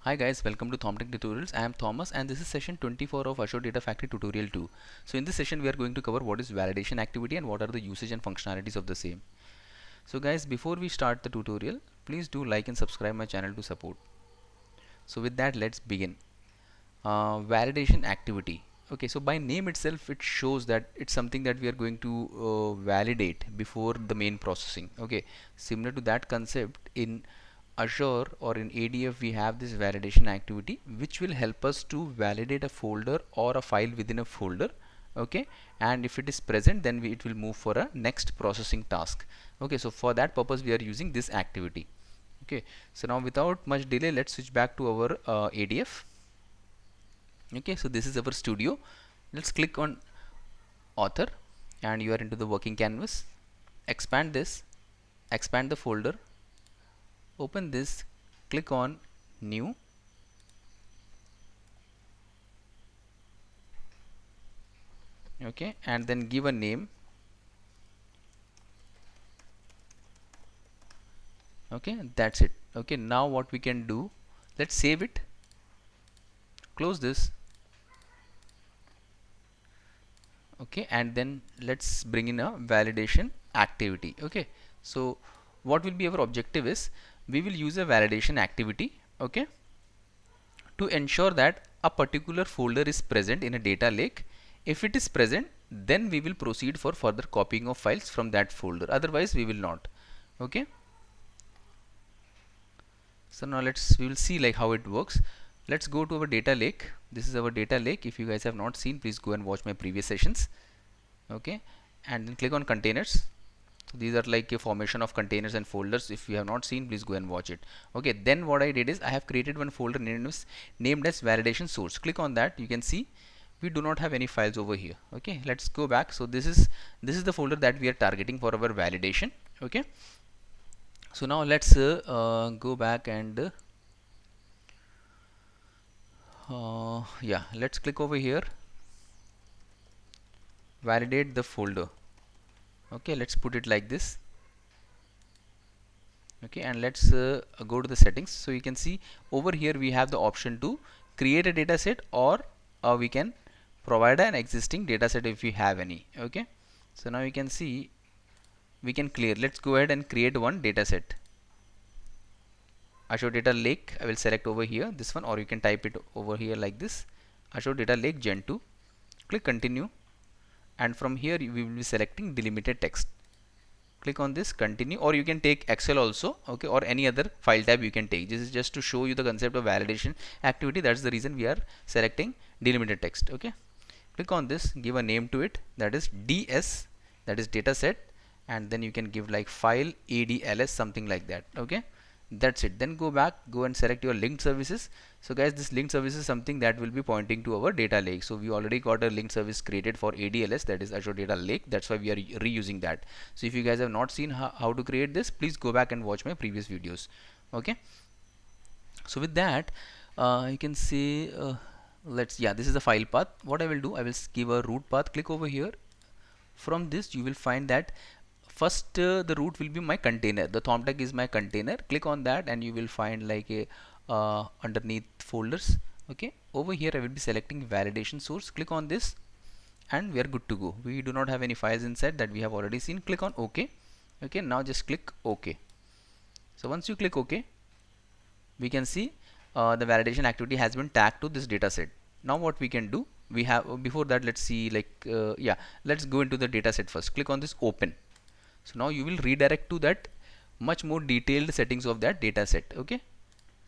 Hi guys, welcome to ThomTech Tutorials. I am Thomas and this is session 24 of Azure Data Factory tutorial 2. So in this session we are going to cover what is validation activity and what are the usage and functionalities of the same. So guys, before we start the tutorial, please do like and subscribe my channel to support. So with that, let's begin. Validation activity. Okay, so by name itself it shows that it's something that we are going to validate before the main processing. Okay, similar to that concept in Azure or in ADF we have this validation activity which will help us to validate a folder or a file within a folder. Okay, and if it is present then it will move for a next processing task. Okay, so for that purpose we are using this activity. Okay, so now without much delay let's switch back to our ADF. Okay, so this is our studio. Let's click on author and you are into the working canvas. Expand this, expand the folder, open this, click on new. Okay, and then give a name. Okay, that's it. Okay, now what we can do, let's save it, close this. Okay, and then let's bring in a validation activity. Okay, so what will be our objective is we will use a validation activity, okay, to ensure that a particular folder is present in a data lake. If it is present, then we will proceed for further copying of files from that folder, otherwise we will not. Okay, so now we will see like how it works. Let's go to our data lake. This is our data lake. If you guys have not seen, please go and watch my previous sessions. Okay, and then click on containers. So these are like a formation of containers and folders. If you have not seen, please go and watch it. Okay, then what I did is I have created one folder named as validation source. Click on that. You can see we do not have any files over here. Okay, let's go back. So this is the folder that we are targeting for our validation. Okay, so now let's go back and yeah, let's click over here, validate the folder. Okay, let's put it like this. Okay, and let's go to the settings. So you can see over here we have the option to create a data set, or we can provide an existing data set if we have any. Okay, so now you can see we can clear. Let's go ahead and create one data set. Azure Data Lake, I will select over here this one, or you can type it over here like this, Azure Data Lake Gen 2. Click continue, and from here we will be selecting delimited text. Click on this, continue, or you can take Excel also. Okay, or any other file type you can take. This is just to show you the concept of validation activity. That's the reason we are selecting delimited text. Okay, click on this, give a name to it, that is DS, that is data set, and then you can give like file ADLS, something like that. Okay, that's it. Then go back, go and select your linked services. So guys, this linked service is something that will be pointing to our data lake. So we already got a linked service created for ADLS, that is Azure Data Lake. That's why we are reusing that. So if you guys have not seen how to create this, please go back and watch my previous videos. Okay, so with that you can see this is the file path. What I will do, I will give a root path. Click over here. From this you will find that first the root will be my container. The ThomTech is my container. Click on that and you will find like a underneath folders. Okay, over here I will be selecting validation source. Click on this and we are good to go. We do not have any files inside, that we have already seen. Click on OK. Okay, now just click OK. So once you click OK, we can see the validation activity has been tagged to this data set. Now what we can do, we have before that, let's see like let's go into the data set first. Click on this open. So now you will redirect to that much more detailed settings of that data set. Okay,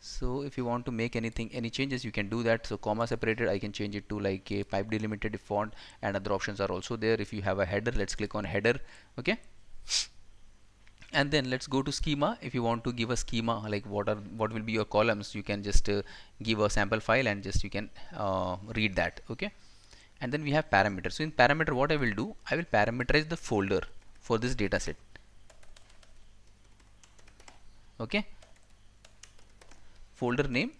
so if you want to make any changes, you can do that. So comma separated, I can change it to like a pipe delimited font, and other options are also there. If you have a header, let's click on header. Okay, and then let's go to schema. If you want to give a schema like what will be your columns, you can just give a sample file and just you can read that. Okay, and then we have parameters. So in parameter, what I will do, I will parameterize the folder for this data set. Okay, folder name,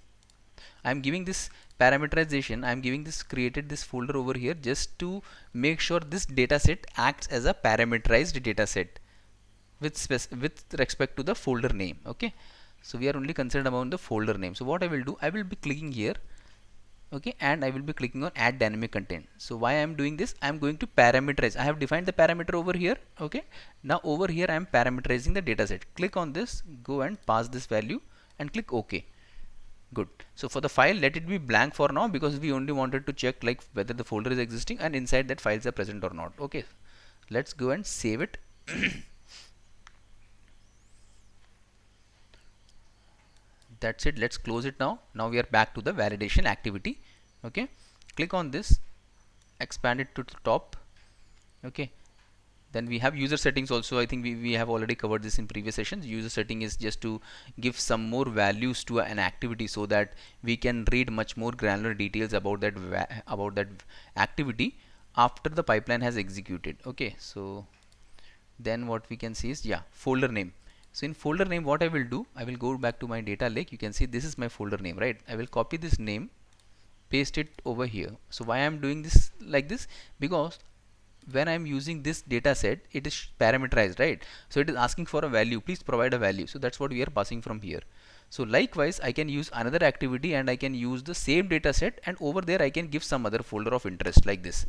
I am giving this parameterization. I am giving this created this folder over here just to make sure this data set acts as a parameterized data set with respect to the folder name. Okay, So we are only concerned about the folder name. So what I will do, I will be clicking here, okay, and I will be clicking on add dynamic content. So why I am doing this, I am going to parameterize. I have defined the parameter over here, okay. Now over here I am parameterizing the dataset. Click on this, go and pass this value and click OK. Good. So for the file, let it be blank for now, because we only wanted to check like whether the folder is existing and inside that files are present or not. Okay, let's go and save it. That's it. Let's close it now. Now we are back to the validation activity. Okay, click on this, expand it to the top. Okay, then we have user settings also. I think we have already covered this in previous sessions. User setting is just to give some more values to an activity so that we can read much more granular details about that activity after the pipeline has executed. Okay, so then what we can see is, yeah, folder name. So in folder name, what I will do, I will go back to my data lake. You can see this is my folder name, right? I will copy this name, paste it over here. So why I am doing this like this, because when I am using this data set, it is parameterized, right? So it is asking for a value, please provide a value. So that's what we are passing from here. So likewise, I can use another activity and I can use the same data set, and over there I can give some other folder of interest like this.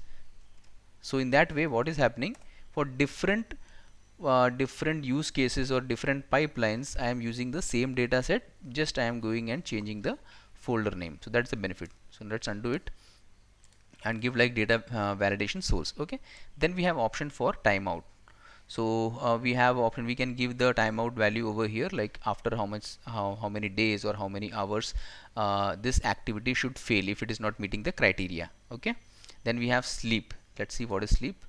So in that way, what is happening, for different use cases or different pipelines, I am using the same data set, just I am going and changing the folder name. So that's the benefit. So let's undo it and give like data validation source. Okay, then we have option for timeout. So we have option, we can give the timeout value over here, like after how many days or how many hours this activity should fail if it is not meeting the criteria. Okay, then we have sleep. Let's see what is sleep.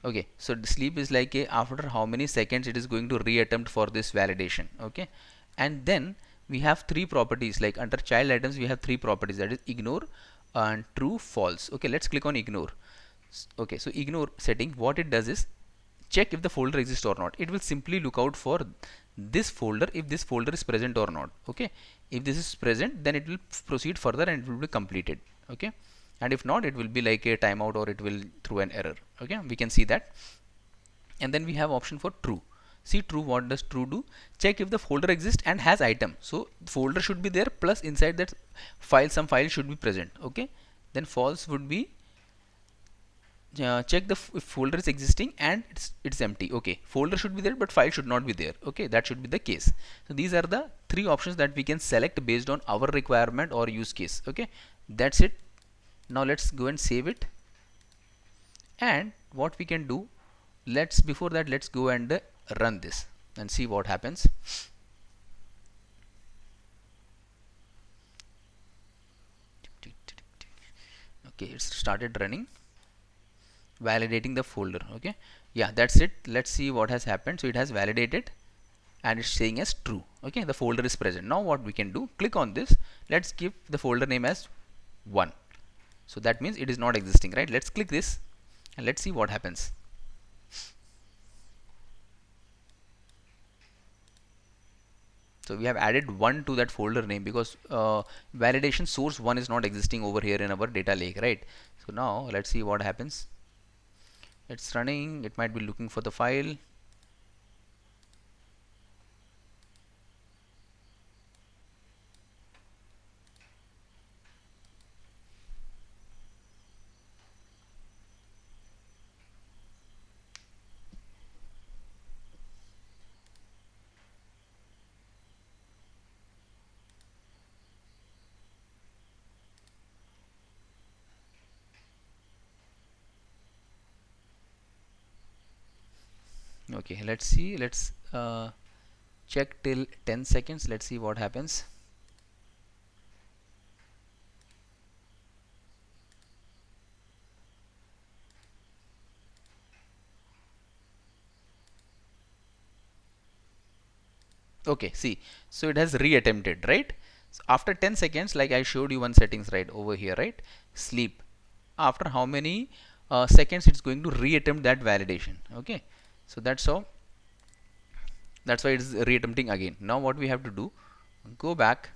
Okay, so the sleep is like after how many seconds it is going to reattempt for this validation. Okay, and then we have three properties, like under child items we have three properties, that is ignore and true, false. Okay, let's click on ignore. Okay, so ignore setting, what it does is check if the folder exists or not. It will simply look out for this folder if this folder is present or not. Okay, if this is present, then it will proceed further and it will be completed. Okay, and if not, it will be like a timeout or it will throw an error. Okay, we can see that. And then we have option for true. See true, what does true do? Check if the folder exists and has item. So folder should be there, plus inside that file some file should be present. Okay, then false would be check the if folder is existing and it's empty. Okay, folder should be there but file should not be there. Okay, that should be the case. So these are the three options that we can select based on our requirement or use case. Okay, that's it. Now let's go and save it. And what we can do, before that let's go and run this and see what happens. Okay, it's started running, validating the folder. Okay, yeah, that's it. Let's see what has happened. So it has validated and it's saying as true. Okay, the folder is present. Now what we can do, click on this, let's give the folder name as 1. So that means it is not existing, right? Let's click this and let's see what happens. So we have added 1 to that folder name because validation source 1 is not existing over here in our data lake, right? So now let's see what happens. It's running, it might be looking for the file. Okay, let's see, let's check till 10 seconds. Let's see what happens. Okay, see, so it has reattempted, right? So after 10 seconds, like I showed you one settings right over here, right? Sleep, after how many seconds it's going to reattempt that validation. Okay, so that's why it is reattempting again. Now what we have to do, go back,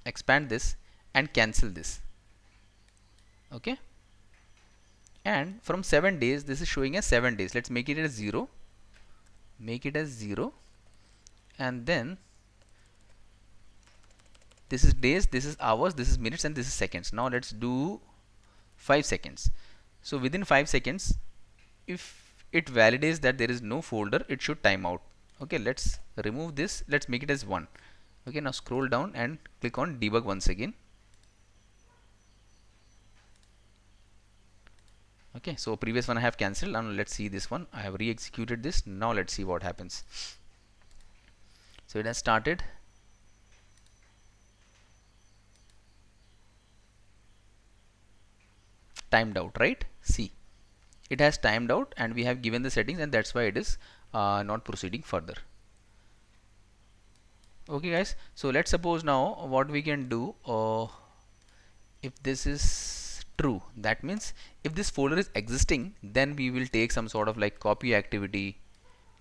expand this and cancel this. Okay, and from 7 days, this is showing as 7 days. Let's make it as 0, make it as 0, and then this is days, this is hours, this is minutes, and this is seconds. Now let's do 5 seconds. So within 5 seconds, if it validates that there is no folder, it should time out. Okay, let's remove this, let's make it as 1. Okay, now scroll down and click on debug once again. Okay, so previous one I have cancelled. Now let's see this one. I have re-executed this. Now let's see what happens. So it has started. Timed out, right? See, it has timed out and we have given the settings, and that's why it is not proceeding further. Okay guys, so let's suppose now what we can do, if this is true, that means if this folder is existing, then we will take some sort of like copy activity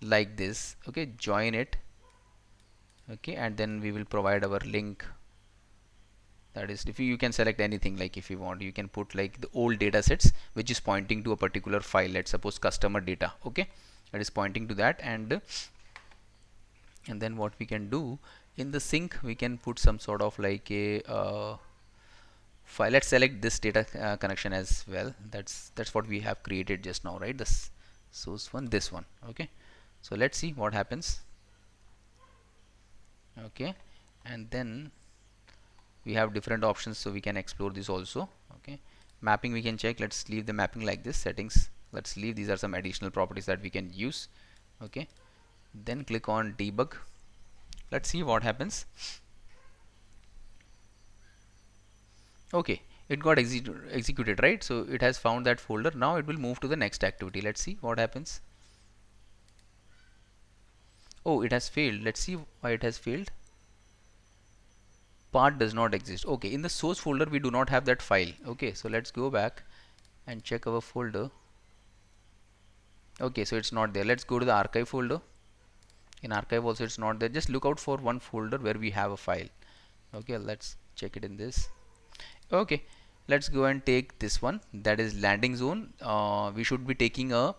like this. Okay, join it. Okay, and then we will provide our link. That is, if you can select anything, like if you want, you can put like the old data sets which is pointing to a particular file. Let's suppose customer data. Okay, that is pointing to that, and then what we can do in the sync, we can put some sort of like a file. Let's select this data connection as well. That's what we have created just now, right? This source one, this one. Okay, so let's see what happens. Okay, and then we have different options, so we can explore this also. Okay, mapping we can check. Let's leave the mapping like this. Settings, let's leave. These are some additional properties that we can use. Okay, then click on debug. Let's see what happens. Okay, it got executed, right? So it has found that folder. Now it will move to the next activity. Let's see what happens. Oh, it has failed. Let's see why it has failed. Part does not exist. Okay, in the source folder we do not have that file. Okay, so let's go back and check our folder. Okay, so it's not there. Let's go to the archive folder. In archive also it's not there. Just look out for one folder where we have a file. Okay, let's check it in this. Okay, let's go and take this one, that is landing zone. We should be taking a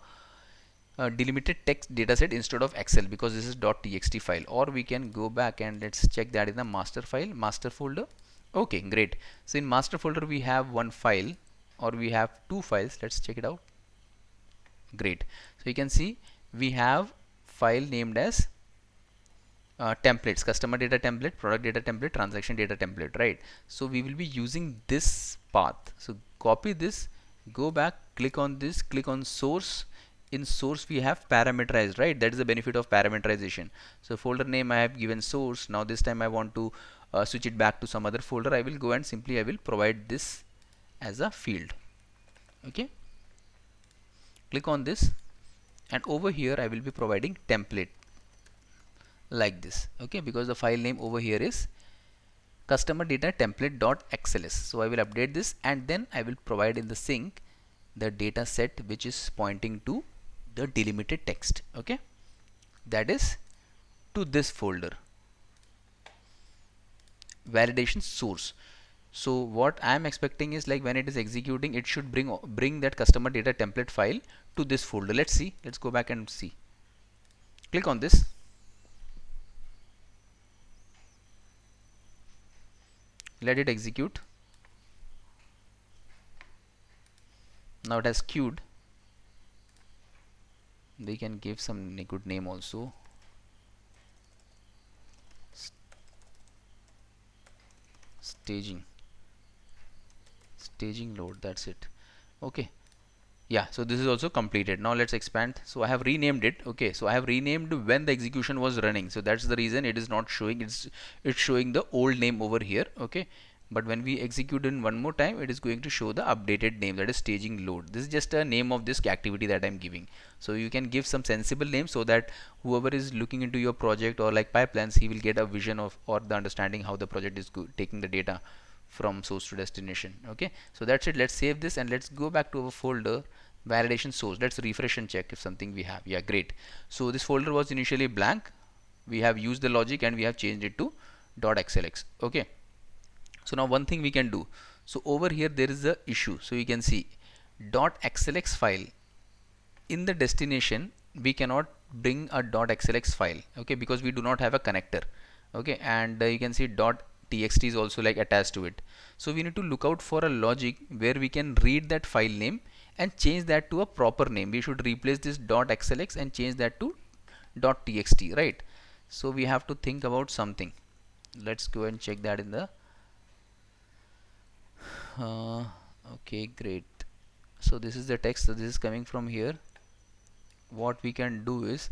delimited text dataset instead of Excel, because this is .txt file. Or we can go back and let's check that in the master file, master folder. Okay, great. So in master folder we have one file, or we have two files. Let's check it out. Great. So you can see we have file named as templates, customer data template, product data template, transaction data template, right? So we will be using this path. So copy this, go back, click on this, click on source. In source we have parameterized, right? That is the benefit of parameterization. So folder name I have given source. Now this time I want to switch it back to some other folder. I will go and simply I will provide this as a field. Okay, click on this, and over here I will be providing template like this. Okay, because the file name over here is customer data template.xls. So I will update this, and then I will provide in the sync the data set which is pointing to the delimited text. Okay, that is to this folder, validation source. So what I am expecting is, like, when it is executing, it should bring that customer data template file to this folder. Let's see. Let's go back and see. Click on this. Let it execute. Now it has queued. We can give some good name also. Staging load, that's it. Okay, yeah, so this is also completed. Now let's expand. So I have renamed it. Okay, so I have renamed when the execution was running, so that's the reason it is not showing. It's showing the old name over here. Okay, but when we execute in one more time, it is going to show the updated name, that is staging load. This is just a name of this activity that I'm giving. So you can give some sensible name so that whoever is looking into your project or like pipelines, he will get a vision of or the understanding how the project is taking the data from source to destination. Okay, so that's it. Let's save this and let's go back to our folder validation source. Let's refresh and check if something we have. Yeah, great. So this folder was initially blank. We have used the logic and we have changed it to .xlx. Okay, so now one thing we can do. So over here there is a issue. So you can see .xlx file in the destination we cannot bring a .xlx file, okay, because we do not have a connector, okay, and you can see .txt is also like attached to it. So we need to look out for a logic where we can read that file name and change that to a proper name. We should replace this .xlx and change that to .txt, right? So we have to think about something. Let's go and check that in the uh, okay, great. So this is the text, so this is coming from here. What we can do is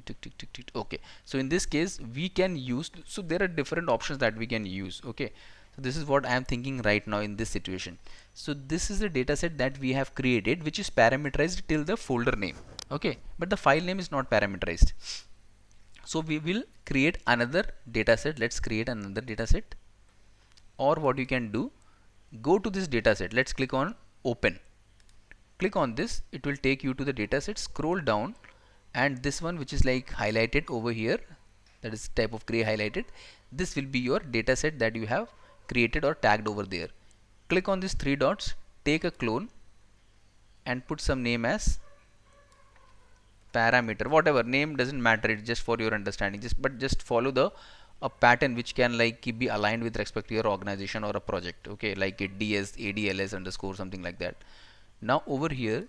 tick, tick, tick, tick. Okay, so in this case we can use, so there are different options that we can use, okay. So this is what I am thinking right now in this situation. So this is the data set that we have created, which is parameterized till the folder name, okay, but the file name is not parameterized. So we will create another data set. Let's create another data set, or what you can do, go to this data set, let's click on open. Click on this, it will take you to the dataset. Scroll down, and this one which is like highlighted over here, that is type of gray highlighted, this will be your dataset that you have created or tagged over there. Click on these three dots, take a clone and put some name as parameter, whatever name, doesn't matter, it's just for your understanding, just follow the a pattern which can like be aligned with respect to your organization or a project, okay, like it ds adls underscore something like that. Now over here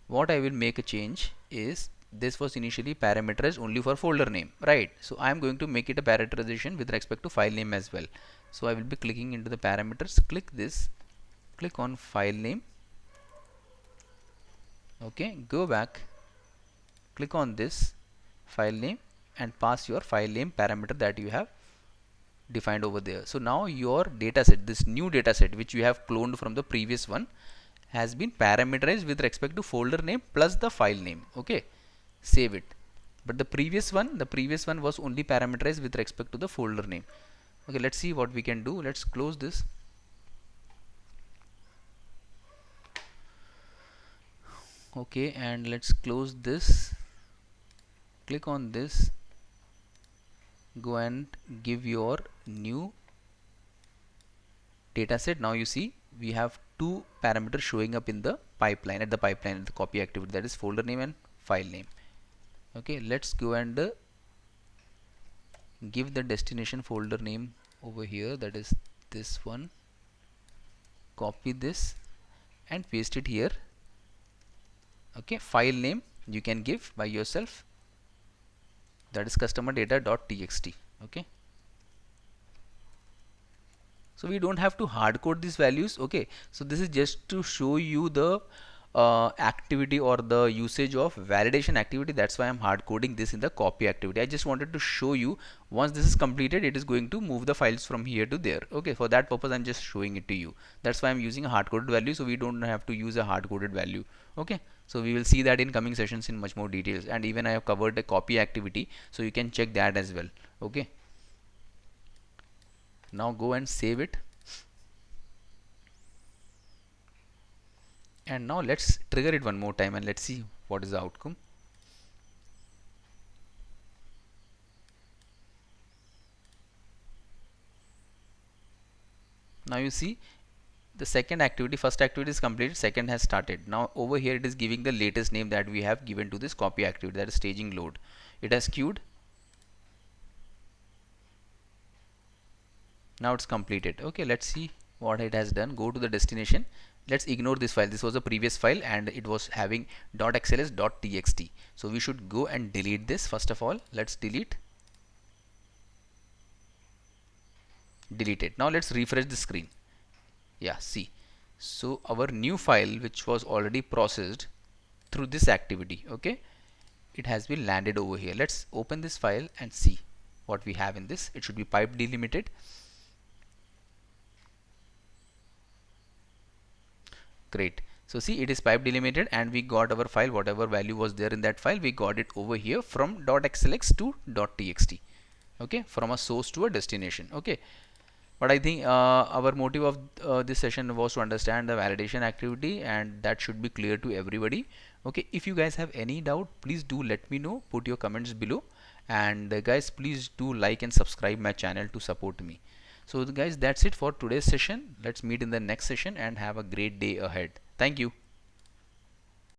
what I will make a change is, this was initially parameterized only for folder name, right? So I am going to make it a parameterization with respect to file name as well. So I will be clicking into the parameters, click this, click on file name, okay, go back, click on this file name and pass your file name parameter that you have defined over there. So now your dataset, this new dataset which you have cloned from the previous one, has been parameterized with respect to folder name plus the file name, okay. Save it. But the previous one was only parameterized with respect to the folder name. Okay, let's see what we can do. Let's close this. Okay, and let's close this. Click on this, go and give your new dataset. Now you see we have two parameters showing up in the pipeline, at the copy activity, that is folder name and file name. Okay, let's go and give the destination folder name over here, that is this one. Copy this and paste it here. Okay, file name you can give by yourself, that is customer data.txt, okay. So we don't have to hard code these values, okay. So this is just to show you the activity or the usage of validation activity. That's why I'm hard coding this in the copy activity. I just wanted to show you, once this is completed, it is going to move the files from here to there, okay. For that purpose I'm just showing it to you. That's why I'm using a hard coded value, so we don't have to use a hard coded value, okay. So we will see that in coming sessions in much more details, and even I have covered the copy activity, so you can check that as well, okay. Now go and save it, and now let's trigger it one more time and let's see what is the outcome. Now you see the second activity, first activity is completed, second has started. Now over here it is giving the latest name that we have given to this copy activity, that is staging load. It has queued. Now it's completed. Okay, let's see what it has done. Go to the destination. Let's ignore this file. This was a previous file and it was having .xls.txt. So we should go and delete this. First of all, let's delete it. Now let's refresh the screen. Yeah, see, so our new file which was already processed through this activity, okay, it has been landed over here. Let's open this file and see what we have in this. It should be pipe delimited. Great. So see, it is pipe delimited and we got our file, whatever value was there in that file, we got it over here from .xlx to .txt, okay, from a source to a destination, okay. But I think our motive of this session was to understand the validation activity, and that should be clear to everybody, okay. If you guys have any doubt, please do let me know, put your comments below, and guys, please do like and subscribe my channel to support me. So guys, that's it for today's session. Let's meet in the next session and have a great day ahead. Thank you.